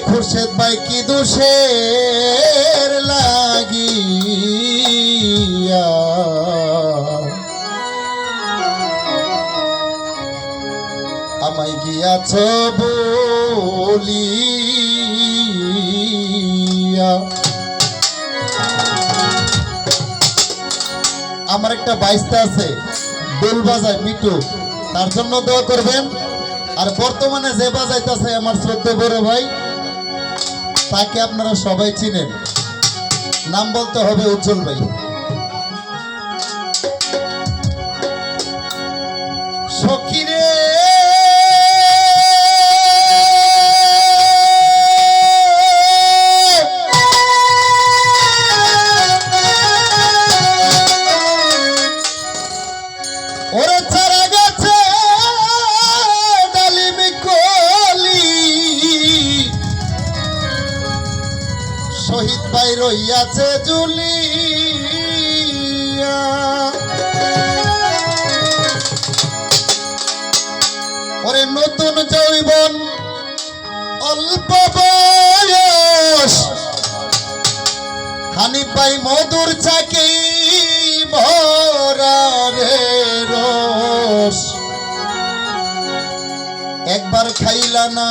খুরশেদ ভাই কি দোষের লাগিয়া আমায় গিয়াছ বলিয়া। আমার একটা বাইস্তা আছে দোল বাজায় মিটু, তার জন্য দোয়া করবেন। আর বর্তমানে যে বাজাইতেছে আমার শ্রদ্ধেয় বড় ভাই, তাকে আপনারা সবাই চিনেন, নাম বলতে হবে উজ্জ্বল ভাই। সখিরে ওরে চারা গাছে ডালিম কলি শহীদ ভাই রইয়াছে জুলিয়া। ওরে নতুন যৌবন অল্প বয়স হানিফ ভাই মধুর চাকি ভরা রে রস, একবার খাইলা না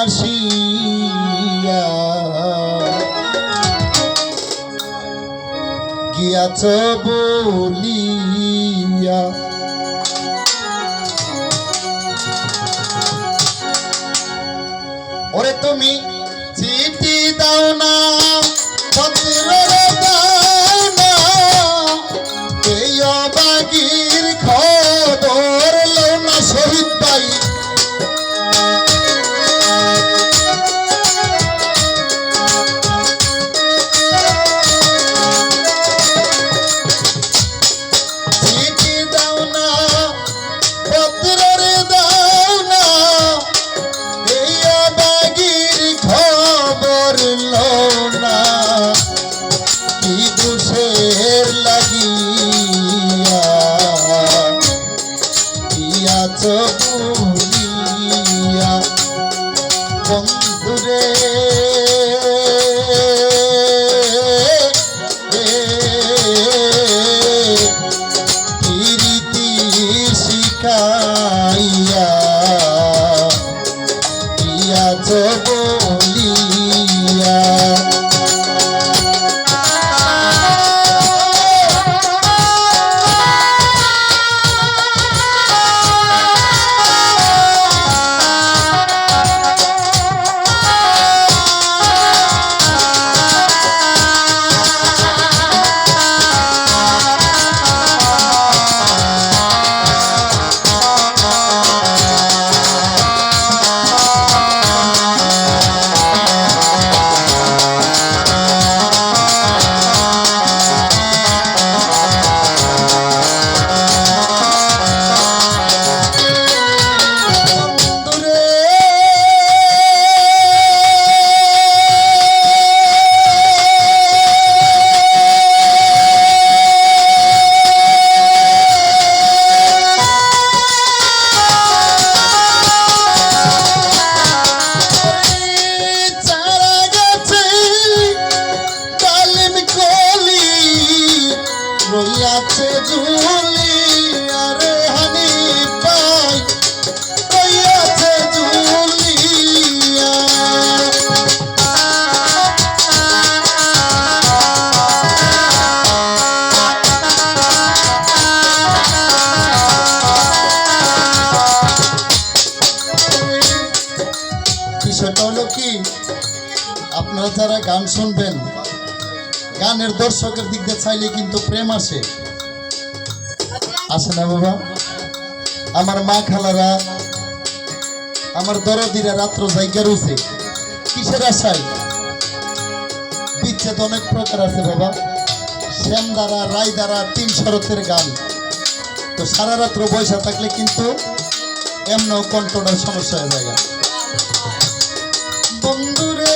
আসিয়া গিয়াছ বলিয়া। ওরে তুমি চিঠি দাও না পত্র দাও না, এই অবাগির খবর লো না শহীদ ভাই। চিঠি দাও না পত্র দাও না, এই অবাগির খবর লো না, কি দোষের লাগিয়া গিয়াছ বলিয়া। বন্ধুরে প্রীতি শিখাইয়া গিয়াছ বলিয়া। রইয়াছে জুলিয়া রে হানিফ ভাই রইয়াছে জুলিয়া। বিষয়টা হলো কি, আপনারা যারা গান শুনবেন, গানের দর্শকের দিক দিয়ে চাইলে কিন্তু প্রেম আসে না বাবা? আমার মা খালারা, আমার দরদিরা রাত্র জায়গা রয়েছে কিসের আশায়? বিচ্ছেদ অনেক প্রকার আছে বাবা, শ্যাম দ্বারা রায় দ্বারা 3 শরতের গান। তো সারা রাত্র বৈশা থাকলে কিন্তু এমন কন্ট্রোলের সমস্যা হয়ে যায়। বন্ধুরে